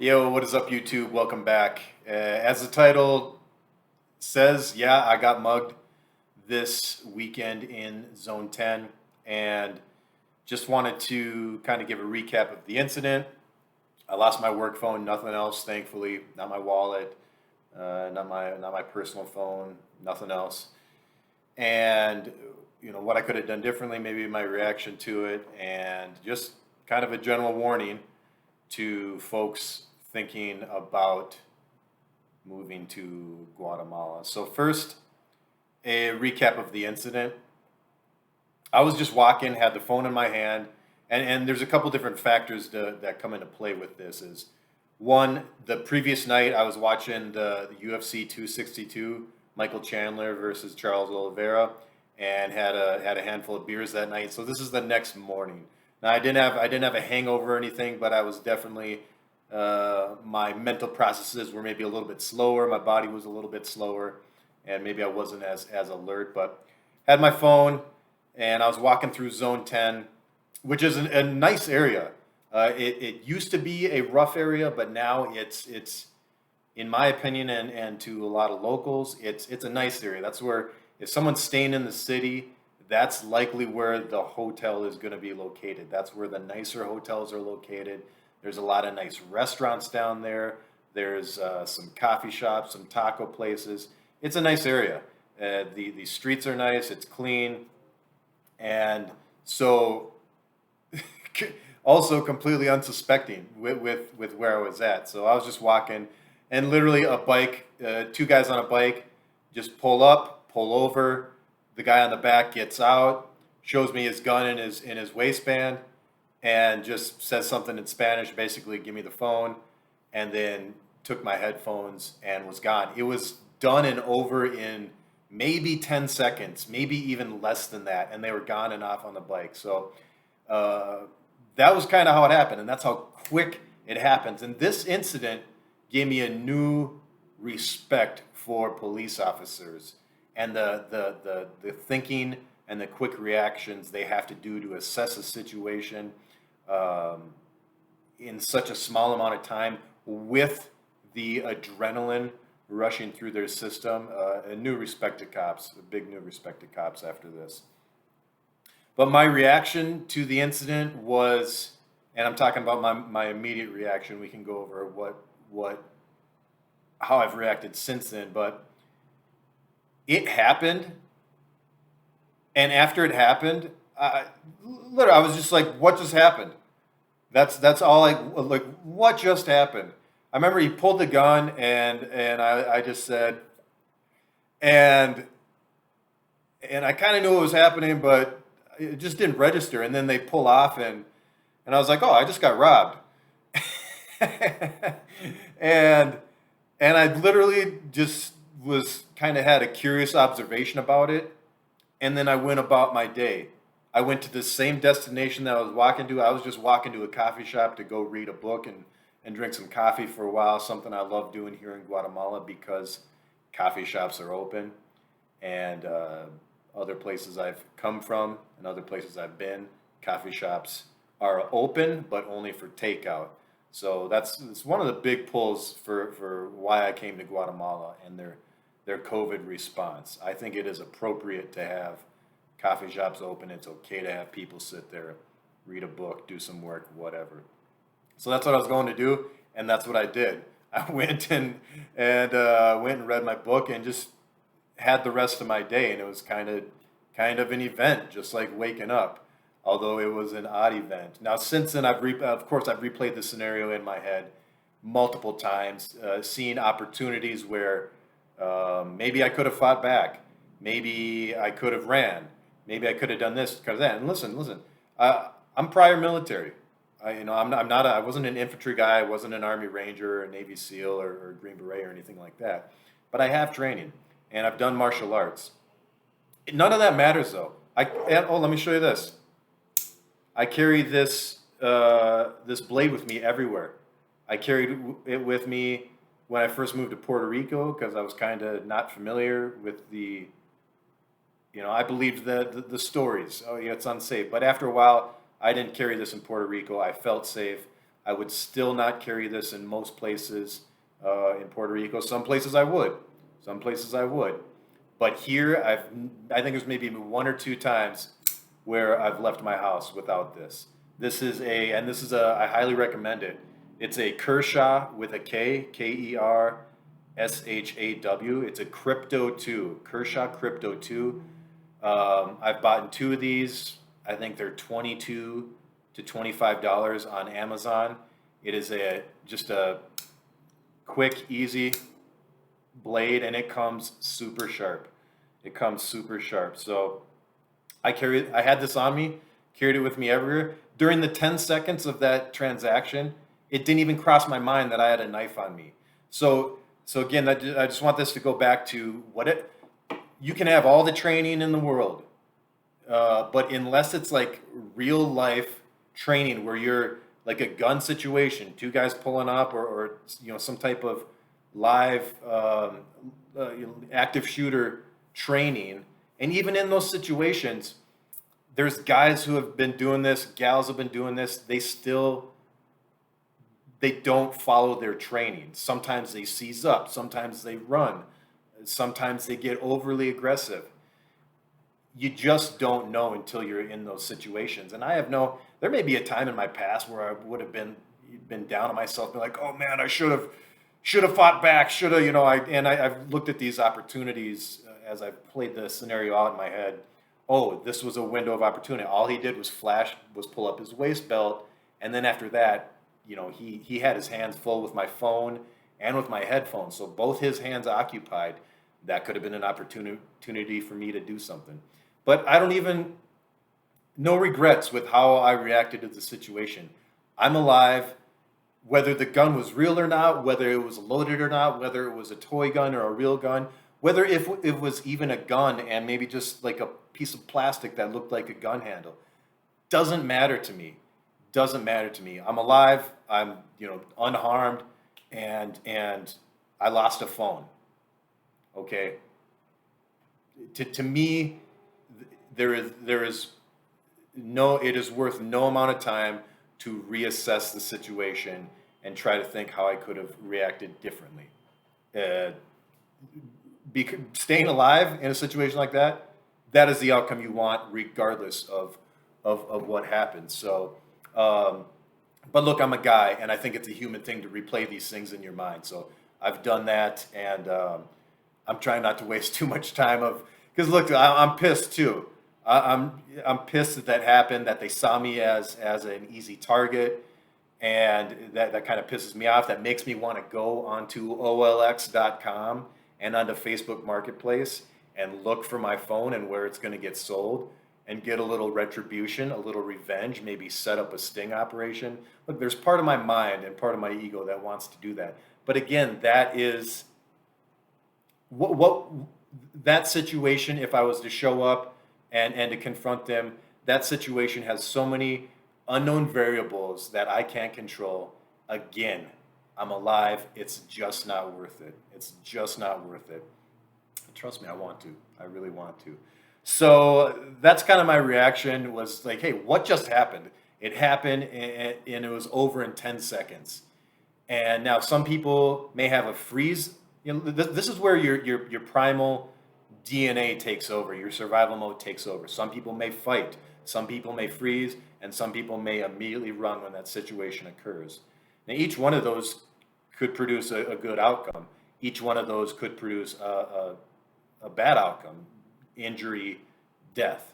Yo, what is up, YouTube? Welcome back. As the title says, yeah, I got mugged this weekend in Zone 10, and just wanted to kind of give a recap of the incident. I lost my work phone, nothing else, thankfully, not my wallet, not my personal phone, nothing else. And what I could have done differently, maybe my reaction to it, and just kind of a general warning to folks thinking about moving to Guatemala. So first, a recap of the incident. I was just walking, had the phone in my hand, and there's a couple different factors that come into play with this. Is one, the previous night I was watching the UFC 262, Michael Chandler versus Charles Oliveira, and had a handful of beers that night. So this is the next morning. Now I didn't have a hangover or anything, but I was definitely my mental processes were maybe a little bit slower. My body was a little bit slower, and maybe I wasn't as alert. But had my phone, and I was walking through Zone 10, which is a nice area. It used to be a rough area, but now it's in my opinion and to a lot of locals, it's a nice area. That's where if someone's staying in the city, that's likely where the hotel is going to be located. That's where the nicer hotels are located. There's a lot of nice restaurants down there. There's some coffee shops, some taco places. It's a nice area. The streets are nice. It's clean, and so also completely unsuspecting with where I was at. So I was just walking, and literally a bike, two guys on a bike, just pull up, pull over. The guy on the back gets out, shows me his gun in his waistband, and just says something in Spanish, basically, give me the phone, and then took my headphones and was gone. It was done and over in maybe 10 seconds, maybe even less than that, and they were gone and off on the bike. So that was kind of how it happened, and that's how quick it happens. And this incident gave me a new respect for police officers and the thinking and the quick reactions they have to do to assess a situation in such a small amount of time with the adrenaline rushing through their system. A new respect to cops, a big new respect to cops after this. But my reaction to the incident was, and I'm talking about my immediate reaction. We can go over how I've reacted since then, but it happened, and after it happened, literally, I was just like, "What just happened?" That's all I like. What just happened? I remember he pulled the gun, and I just said, and I kind of knew what was happening, but it just didn't register. And then they pull off, and I was like, "Oh, I just got robbed," and I literally just was kind of had a curious observation about it, and then I went about my day. I went to the same destination that I was walking to. I was just walking to a coffee shop to go read a book and drink some coffee for a while, something I love doing here in Guatemala because coffee shops are open, and other places I've come from and other places I've been, coffee shops are open, but only for takeout. So it's one of the big pulls for why I came to Guatemala and their COVID response. I think it is appropriate to have coffee shops open. It's okay to have people sit there, read a book, do some work, whatever. So that's what I was going to do, and that's what I did. I went and read my book and just had the rest of my day, and it was kind of an event, just like waking up. Although it was an odd event. Now, since then, of course I've replayed the scenario in my head multiple times, seeing opportunities where maybe I could have fought back, maybe I could have ran, maybe I could have done this because that. And listen, I'm prior military. I wasn't an infantry guy. I wasn't an Army Ranger or Navy SEAL or Green Beret or anything like that. But I have training, and I've done martial arts. None of that matters though. Let me show you this. I carry this blade with me everywhere. I carried it with me when I first moved to Puerto Rico because I was kind of not familiar with I believed the stories. Oh, yeah, it's unsafe. But after a while, I didn't carry this in Puerto Rico. I felt safe. I would still not carry this in most places in Puerto Rico. Some places I would. Some places I would. But here, I think there's maybe one or two times where I've left my house without this. I highly recommend it. It's a Kershaw with a K, Kershaw. It's a Crypto 2, Kershaw Crypto 2. I've bought two of these. I think they're $22 to $25 on Amazon. It is just a quick, easy blade, and it comes super sharp. It comes super sharp. So I had this on me, carried it with me everywhere. During the 10 seconds of that transaction, it didn't even cross my mind that I had a knife on me. So again, I just want this to go back to you can have all the training in the world, but unless it's like real life training where you're like a gun situation, two guys pulling up, or some type of live active shooter training, and even in those situations, there's guys who have been doing this, gals have been doing this. They don't follow their training. Sometimes they seize up, sometimes they run, sometimes they get overly aggressive. You just don't know until you're in those situations. And there may be a time in my past where I would have been down on myself, been like, oh man, I should have fought back, I've looked at these opportunities as I've played the scenario out in my head. Oh, this was a window of opportunity. All he did was pull up his waist belt, and then after that, he had his hands full with my phone and with my headphones, so both his hands occupied. That could have been an opportunity for me to do something. But no regrets with how I reacted to the situation. I'm alive, whether the gun was real or not, whether it was loaded or not, whether it was a toy gun or a real gun, whether if it was even a gun and maybe just like a piece of plastic that looked like a gun handle. Doesn't matter to me. Doesn't matter to me. I'm alive. I'm unharmed, and I lost a phone. Okay. To me, it is worth no amount of time to reassess the situation and try to think how I could have reacted differently. Staying alive in a situation like that is the outcome you want, regardless of what happens. So, but look, I'm a guy, and I think it's a human thing to replay these things in your mind. So I've done that, and I'm trying not to waste too much time because look, I'm pissed too. I'm pissed that happened, that they saw me as an easy target, and that kind of pisses me off. That makes me want to go onto OLX.com and onto Facebook Marketplace and look for my phone and where it's going to get sold and get a little retribution, a little revenge, maybe set up a sting operation. Look, there's part of my mind and part of my ego that wants to do that. But again, that is what that situation, if I was to show up and to confront them, that situation has so many unknown variables that I can't control. Again, I'm alive. It's just not worth it. It's just not worth it. Trust me, I want to. I really want to. So that's kind of my reaction, was like, hey, what just happened? It happened, and it was over in 10 seconds. And now some people may have a freeze. This is where your primal DNA takes over, your survival mode takes over. Some people may fight, some people may freeze, and some people may immediately run when that situation occurs. Now, each one of those could produce a good outcome. Each one of those could produce a bad outcome, injury, death.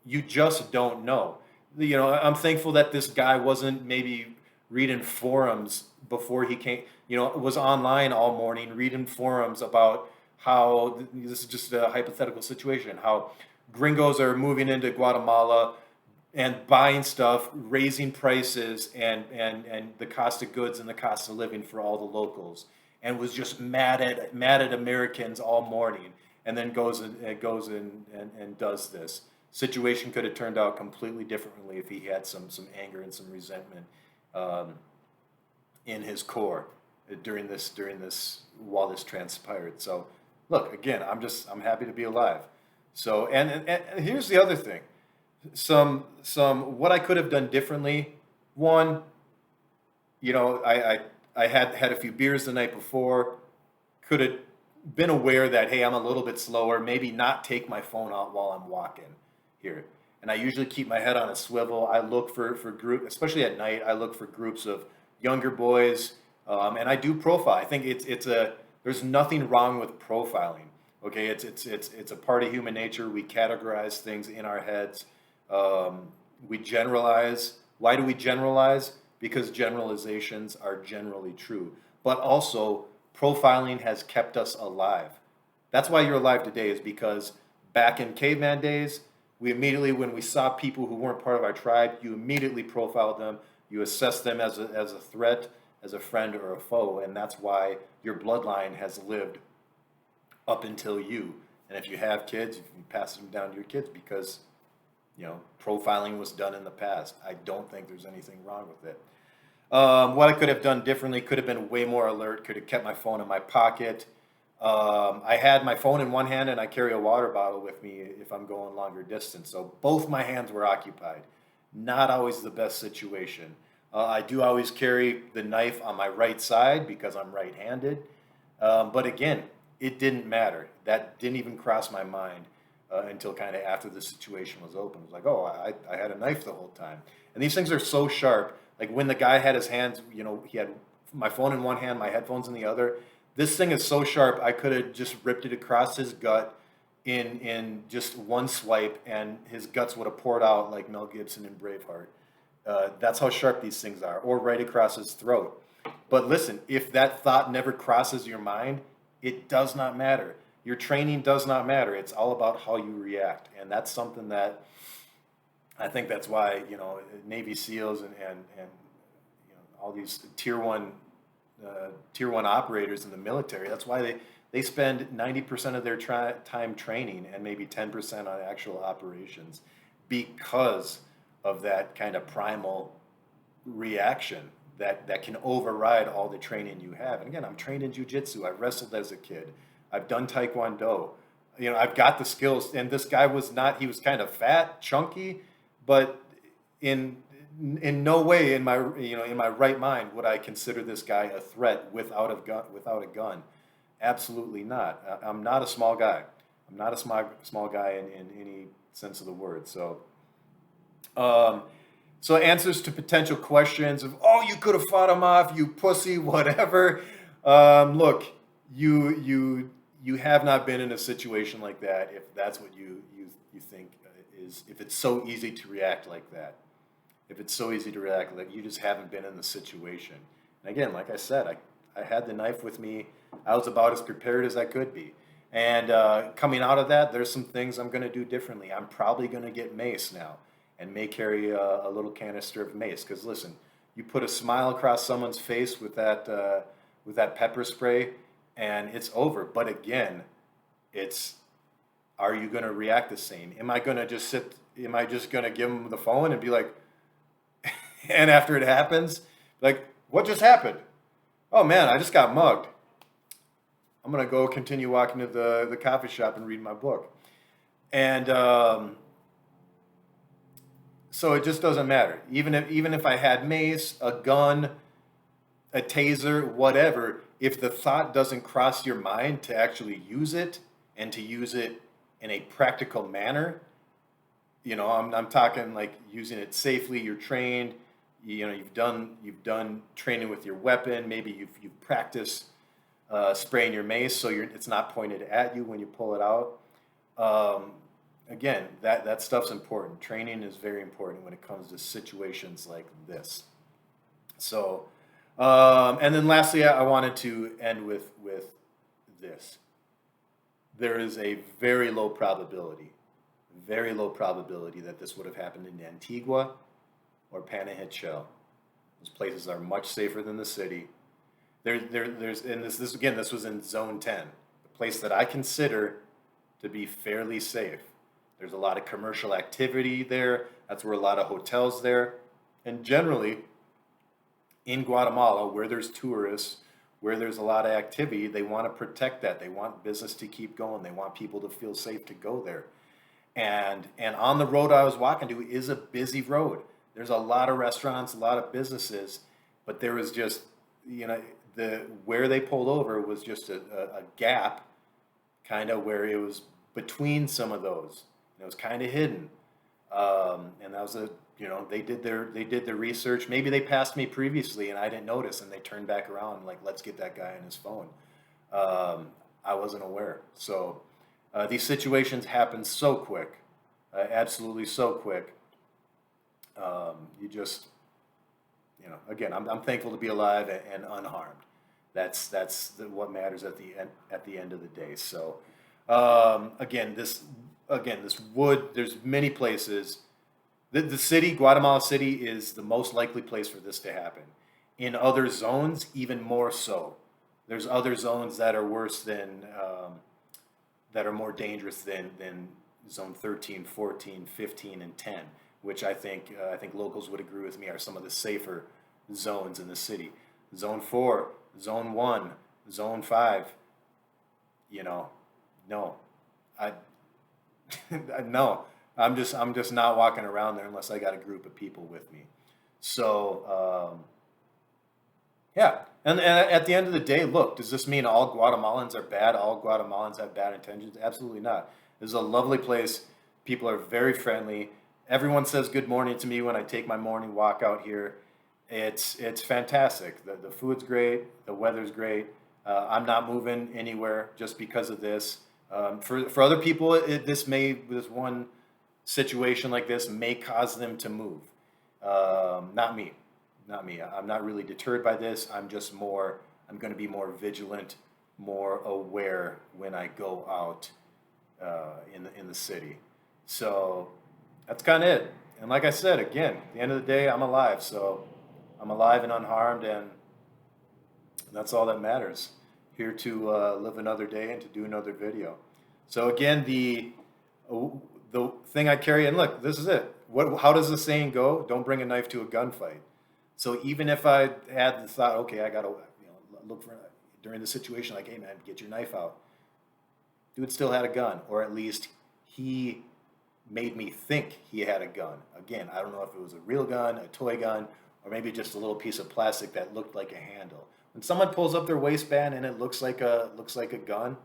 You just don't know. I'm thankful that this guy wasn't maybe reading forums before he came, was online all morning reading forums about how, this is just a hypothetical situation, how gringos are moving into Guatemala and buying stuff, raising prices and the cost of goods and the cost of living for all the locals, and was just mad at Americans all morning, and then goes and does this. Situation could have turned out completely differently if he had some anger and some resentment in his core during this while this transpired. So look, again, I'm happy to be alive. So and here's the other thing. Some what I could have done differently. One, you know, I had a few beers the night before, could have been aware that, hey, I'm a little bit slower, maybe not take my phone out while I'm walking here. And I usually keep my head on a swivel. I look for group, especially at night, I look for groups of younger boys, and I do profile. I think there's nothing wrong with profiling. Okay, it's a part of human nature. We categorize things in our heads. We generalize. Why do we generalize? Because generalizations are generally true. But also, profiling has kept us alive. That's why you're alive today, is because back in caveman days, we immediately, when we saw people who weren't part of our tribe, you immediately profiled them. You assessed them as a threat, as a friend or a foe, and that's why your bloodline has lived up until you. And if you have kids, you pass them down to your kids because, you know, profiling was done in the past. I don't think there's anything wrong with it. What I could have done differently, could have been way more alert, could have kept my phone in my pocket. I had my phone in one hand and I carry a water bottle with me if I'm going longer distance. So both my hands were occupied. Not always the best situation. I do always carry the knife on my right side because I'm right-handed. But again, it didn't matter. That didn't even cross my mind until kind of after the situation was open. It was like, oh, I had a knife the whole time. And these things are so sharp. Like when the guy had his hands, you know, he had my phone in one hand, my headphones in the other. This thing is so sharp, I could have just ripped it across his gut in just one swipe, and his guts would have poured out like Mel Gibson in Braveheart. That's how sharp these things are, or right across his throat. But listen, if that thought never crosses your mind, it does not matter. Your training does not matter. It's all about how you react. And that's something that I think that's why, you know, Navy SEALs and you know, all these tier one operators in the military, that's why they spend 90% of their time training and maybe 10% on actual operations, because of that kind of primal reaction that can override all the training you have. And again, I'm trained in jiu-jitsu. I wrestled as a kid. I've done taekwondo. You know, I've got the skills. And this guy was not, he was kind of fat, chunky, but in no way in my, you know, in my right mind would I consider this guy a threat without a gun. Absolutely not. I'm not a small guy. I'm not a small guy in any sense of the word. So answers to potential questions of, oh, you could have fought him off, you pussy, whatever. Look, you have not been in a situation like that if that's what you think is, if it's so easy to react like that. If it's so easy to react like, you just haven't been in the situation. And again, like I said, I had the knife with me. I was about as prepared as I could be. And coming out of that, there's some things I'm going to do differently. I'm probably going to get mace now, and may carry a little canister of mace. Because listen, you put a smile across someone's face with that pepper spray, and it's over. But again, it's, are you going to react the same? Am I going to just sit? Am I just going to give them the phone and be like, and after it happens, like, what just happened? Oh man, I just got mugged. I'm going to go continue walking to the coffee shop and read my book. And so it just doesn't matter. Even if I had mace, a gun, a taser, whatever, if the thought doesn't cross your mind to actually use it, and to use it in a practical manner, you know, I'm talking like using it safely. You're trained. You know, you've done training with your weapon. Maybe you've practiced spraying your mace, so it's not pointed at you when you pull it out. Again, that stuff's important. Training is very important when it comes to situations like this. So, and then lastly, I wanted to end with this. There is a very low probability that this would have happened in Antigua or Panajachel. Those places are much safer than the city. There's and this again, this was in Zone 10, the place that I consider to be fairly safe. There's a lot of commercial activity there. That's where a lot of hotels there. And generally, in Guatemala, where there's tourists, where there's a lot of activity, they want to protect that. They want business to keep going. They want people to feel safe to go there. And on the road I was walking to is a busy road. There's a lot of restaurants, a lot of businesses. but there was just, you know, the where they pulled over was just a gap, kind of where it was between some of those. And it was kind of hidden. And that was they did their research. Maybe they passed me previously and I didn't notice, and they turned back around like, let's get that guy on his phone. I wasn't aware. So these situations happen so quick, absolutely so quick. You just, again, I'm thankful to be alive and unharmed. That's what matters at the end of the day. So again, this wood. There's many places. The city, Guatemala City, is the most likely place for this to happen. In other zones, even more so. There's other zones that are worse than, that are more dangerous than zone 13, 14, 15, and 10, which I think locals would agree with me are some of the safer zones in the city. Zone 4, zone 1, zone 5, no, I no. I'm just not walking around there unless I got a group of people with me. So yeah, and at the end of the day, look, does this mean all Guatemalans are bad? All Guatemalans have bad intentions? Absolutely not. This is a lovely place. People are very friendly. Everyone says good morning to me when I take my morning walk out here. It's fantastic. The food's great. The weather's great. I'm not moving anywhere just because of this. For other people, this one situation like this may cause them to move. Not me. I'm not really deterred by this. I'm going to be more vigilant, more aware when I go out in the city. So that's kind of it. And like I said, again, at the end of the day, I'm alive. So I'm alive and unharmed, and that's all that matters. Here to live another day and to do another video. So again, the thing I carry, and look, this is it. How does the saying go? Don't bring a knife to a gunfight. So even if I had the thought, okay, I got to look for, during the situation, like, hey man, get your knife out. Dude still had a gun, or at least he made me think he had a gun. Again, I don't know if it was a real gun, a toy gun, or maybe just a little piece of plastic that looked like a handle. When someone pulls up their waistband and it looks like a gun,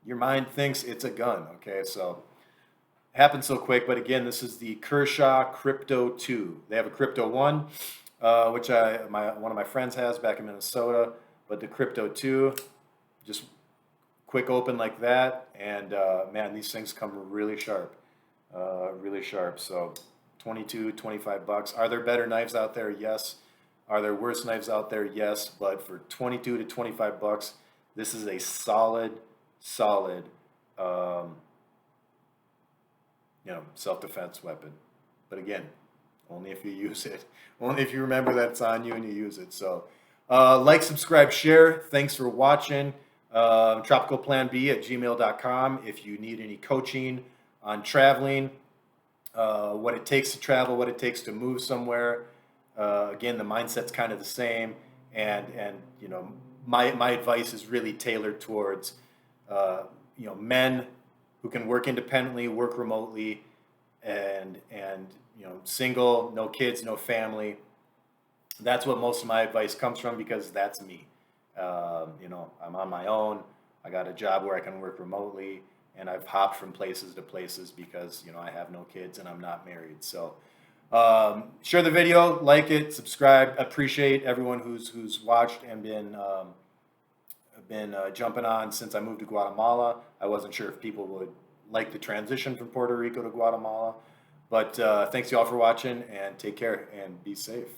your mind thinks it's a gun. Okay, so it happened so quick. But again, this is the Kershaw Cryo II. They have a Cryo 1, which one of my friends has back in Minnesota. But the Cryo 2, just quick open like that, and man, these things come really sharp, really sharp. So $22, $25. Are there better knives out there? Yes. Are there worse knives out there? Yes. But for $22 to $25, this is a solid self-defense weapon. But again, only if you use it. Only if you remember that it's on you and you use it. So like, subscribe, share. Thanks for watching. TropicalPlanB@gmail.com if you need any coaching on traveling, what it takes to travel, what it takes to move somewhere. Again, the mindset's kind of the same, and my advice is really tailored towards men who can work independently, work remotely, and single, no kids, no family. That's what most of my advice comes from, because that's me. I'm on my own. I got a job where I can work remotely, and I've hopped from places to places because I have no kids and I'm not married. So share the video, like it, subscribe. Appreciate everyone who's watched and been jumping on since I moved to Guatemala. I wasn't sure if people would like the transition from Puerto Rico to Guatemala, but thanks y'all for watching, and take care and be safe.